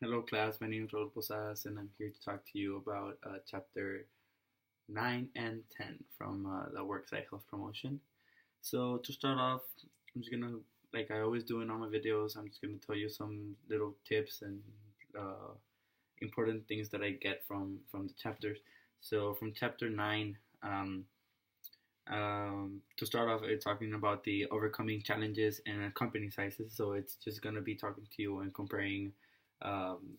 Hello, class. My name is Raul Posadas, and I'm here to talk to you about chapter 9 and 10 from the Worksite Health Promotion. So, to start off, I'm just gonna, like I always do in all my videos, I'm just gonna tell you some little tips and uh, important things that I get from the chapters. So, from chapter 9, to start off, it's talking about the overcoming challenges and company sizes. So it's just gonna be talking to you and comparing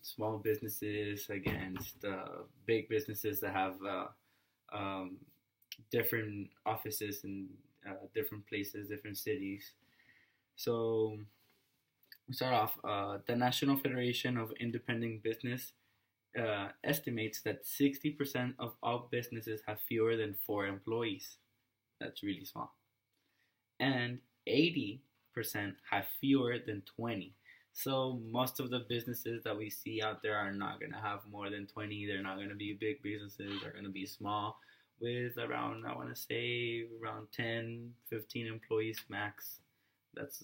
small businesses against big businesses that have um, different offices in different places, different cities. So we start off. The National Federation of Independent Business estimates that 60% of all businesses have fewer than 4 employees. That's really small. And 80% have fewer than 20. So most of the businesses that we see out there are not going to have more than 20. They're not going to be big businesses. They're going to be small with around, I want to say, around 10, 15 employees max. That's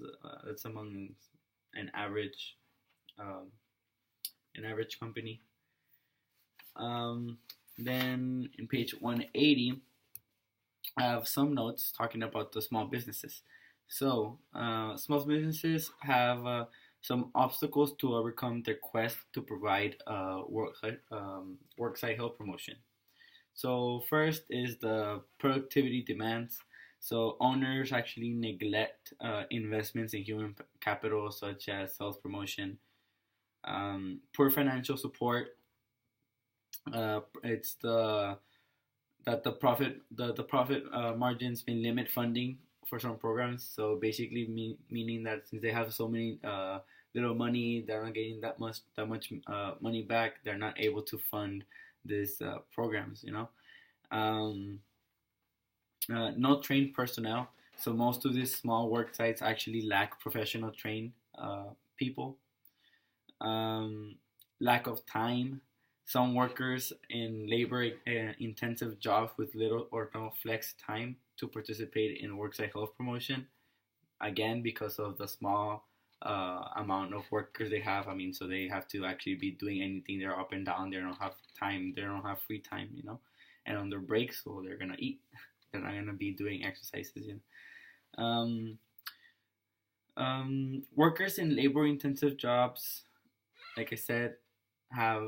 among an average um, an average company. Um, then in page 180, I have some notes talking about the small businesses. So, small businesses have some obstacles to overcome their quest to provide worksite health promotion. So, first is the productivity demands. So, owners actually neglect investments in human capital, such as sales promotion, poor financial support. It's the profit margins may limit funding for some programs. So basically, meaning that since they have so many little money, they're not getting that much money back. They're not able to fund these programs. Um, no trained personnel. So most of these small work sites actually lack professional trained people. Um, Lack of time. Some workers in labor intensive jobs with little or no flex time to participate in worksite health promotion. Again, because of the small amount of workers they have. I mean, so they have to actually be doing anything. They're up and down. They don't have time. They don't have free time. And on their breaks, so they're gonna eat. They're not gonna be doing exercises. Um, Workers in labor intensive jobs, like I said, have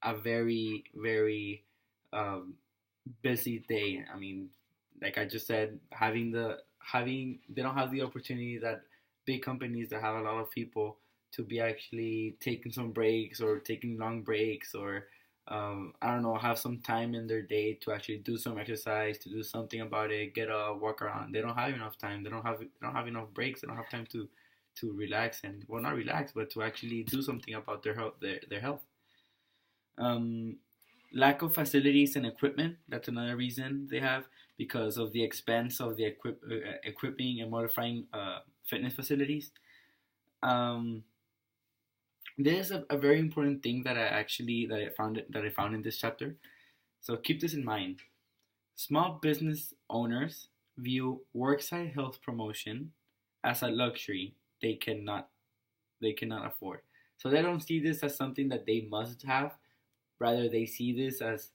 a very, very um, busy day. I mean, like I just said, having they don't have the opportunity that big companies that have a lot of people to be actually taking some breaks or taking long breaks or I don't know, have some time in their day to actually do some exercise, to do something about it, get a walk around. They don't have enough time. They don't have enough breaks. They don't have time to relax and, well, not relax, but to actually do something about their health. Um, Lack of facilities and equipment. That's another reason they have, because of the expense of the equipping and modifying fitness facilities. Um, this is a very important thing that I found in this chapter. So keep this in mind. Small business owners view worksite health promotion as a luxury they cannot afford. So they don't see this as something that they must have. Rather, they see this as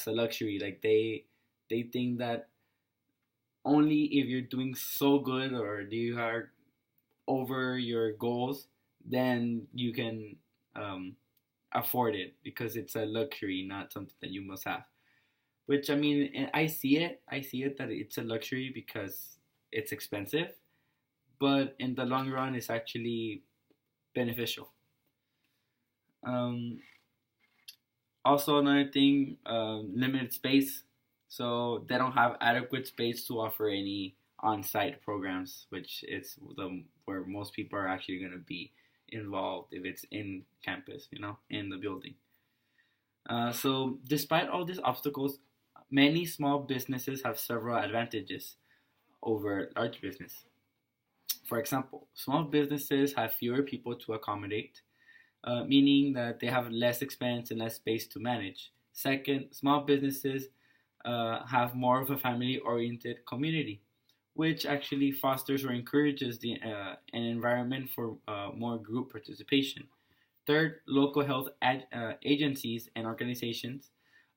a luxury. Like they think that only if you're doing so good or you are over your goals, then you can um, afford it because it's a luxury, not something that you must have. Which, I mean, I see it. I see it that it's a luxury because it's expensive, but in the long run, it's actually beneficial. Um, Also, another thing, limited space. So they don't have adequate space to offer any on-site programs, which is where most people are actually going to be involved if it's in campus, in the building. So despite all these obstacles, many small businesses have several advantages over large business. For example, small businesses have fewer people to accommodate, meaning that they have less expense and less space to manage. Second, small businesses have more of a family oriented community, which actually fosters or encourages an environment for more group participation. Third, local health agencies and organizations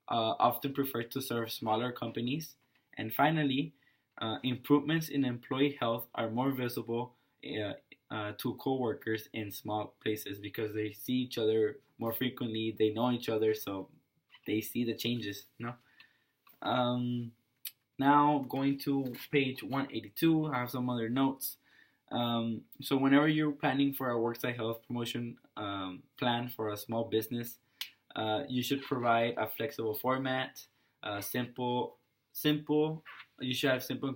often prefer to serve smaller companies. And finally, improvements in employee health are more visible to coworkers in small places because they see each other more frequently. They know each other, so they see the changes. Um, Now going to page 182, I have some other notes. So whenever you're planning for a worksite health promotion plan for a small business, you should provide a flexible format, simple. You should have simple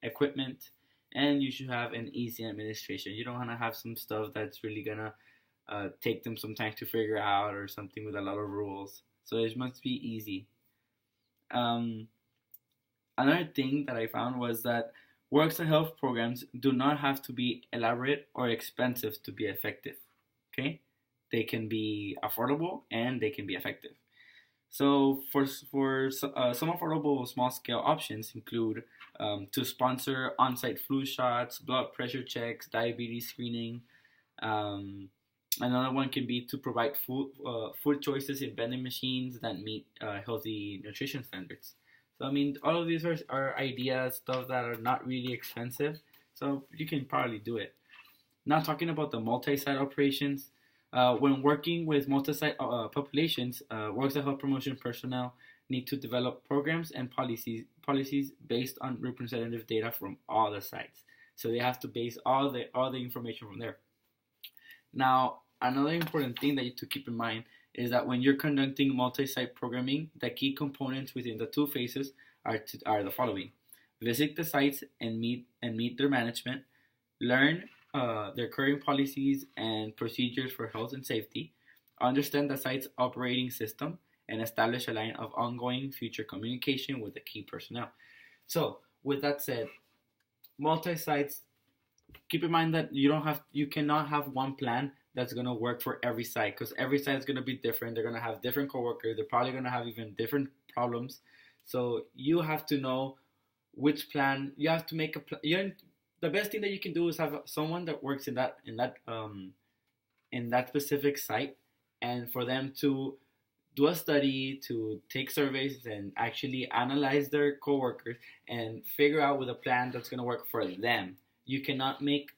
equipment, and you should have an easy administration. You don't want to have some stuff that's really gonna take them some time to figure out, or something with a lot of rules. So it must be easy. Um, Another thing that I found was that works and health programs do not have to be elaborate or expensive to be effective. Okay, they can be affordable and they can be effective. So for some affordable small scale options include to sponsor on-site flu shots, blood pressure checks, diabetes screening. Um, Another one can be to provide food choices in vending machines that meet healthy nutrition standards. So I mean, all of these are ideas, stuff that are not really expensive, so you can probably do it. Not talking about the multi-site operations. When working with multi-site populations, works and health promotion personnel need to develop programs and policies based on representative data from all the sites. So they have to base all the information from there. Now, another important thing that you have to keep in mind is that when you're conducting multi-site programming, the key components within the two phases are the following: visit the sites and meet their management, learn their current policies and procedures for health and safety, understand the site's operating system, and establish a line of ongoing future communication with the key personnel. So, with that said, multi-sites, keep in mind that you cannot have one plan that's gonna work for every site, because every site is gonna be different. They're gonna have different coworkers. They're probably gonna have even different problems. So you have to know which plan you have to make a plan. The best thing that you can do is have someone that works in that specific site, and for them to do a study, to take surveys and actually analyze their coworkers and figure out with a plan that's going to work for them. You cannot make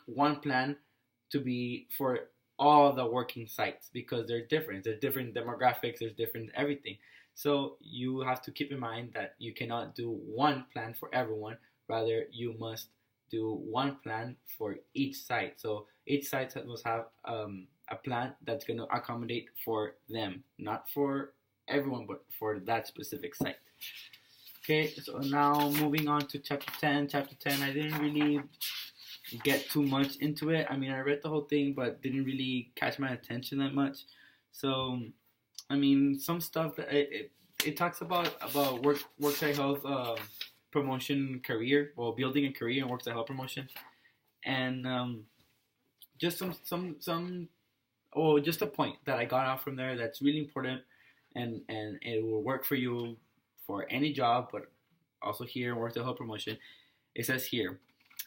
one plan to be for all the working sites, because they're different. There's different demographics, there's different everything. So you have to keep in mind that you cannot do one plan for everyone. Rather, you must do one plan for each site. So each site must have a plan that's going to accommodate for them, not for everyone, but for that specific site. Okay, so now moving on to chapter 10. Chapter 10, I didn't really get too much into it. I mean, I read the whole thing, but didn't really catch my attention that much. So, I mean, some stuff that it talks about worksite health promotion career, well, building a career in worksite health promotion, and just just a point that I got out from there that's really important, and it will work for you for any job, but also here in worksite health promotion. It says here,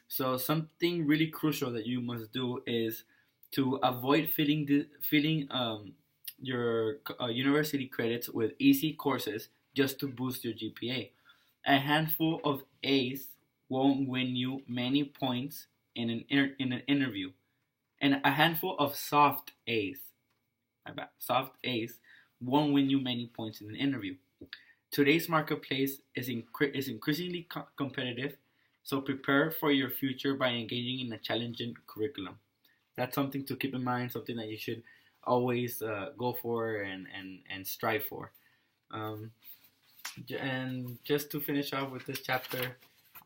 so something really crucial that you must do is to avoid filling your university credits with easy courses just to boost your GPA. A handful of A's won't win you many points in an interview, and a handful of soft A's won't win you many points in an interview. Today's marketplace is increasingly competitive, so prepare for your future by engaging in a challenging curriculum. That's something to keep in mind, something that you should always go for and strive for. Um, and just to finish off with this chapter,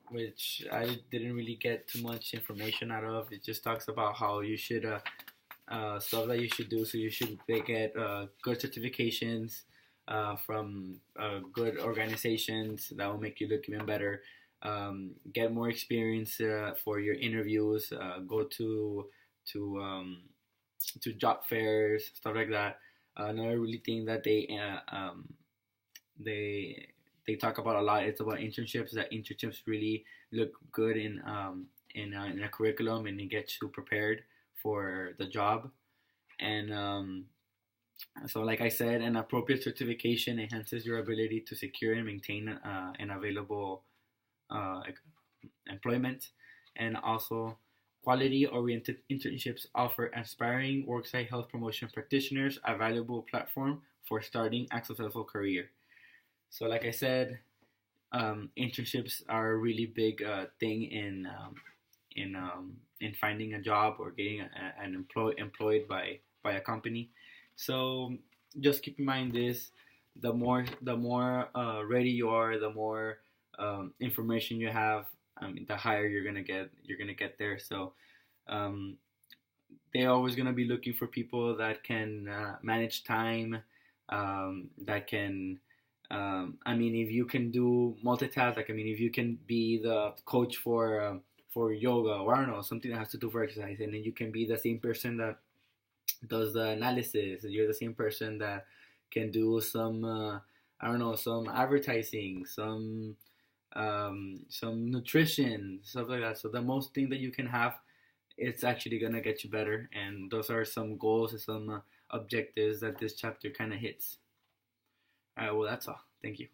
which I didn't really get too much information out of, it just talks about how you should stuff that you should do. So you should get good certifications from good organizations that will make you look even better. Get more experience for your interviews. Go to job fairs, stuff like that. Another really thing that they talk about a lot. It's about internships. That internships really look good in a curriculum, and it gets you prepared for the job. And so, like I said, an appropriate certification enhances your ability to secure and maintain an available uh, employment. And also, quality oriented internships offer aspiring worksite health promotion practitioners a valuable platform for starting a successful career. So, like I said, internships are a really big thing in finding a job or getting an employed by a company. So just keep in mind this: the more ready you are, the more information you have, the higher you're gonna get. You're gonna get there. So um, they're always gonna be looking for people that can manage time, that can. I mean, if you can do multitask, like I mean, if you can be the coach for yoga or I don't know something that has to do for exercise, and then you can be the same person that does the analysis. You're the same person that can do some I don't know some advertising, some nutrition, stuff like that. So the most thing that you can have, it's actually gonna get you better. And those are some goals and some objectives that this chapter kind of hits. All right, well that's all. Thank you.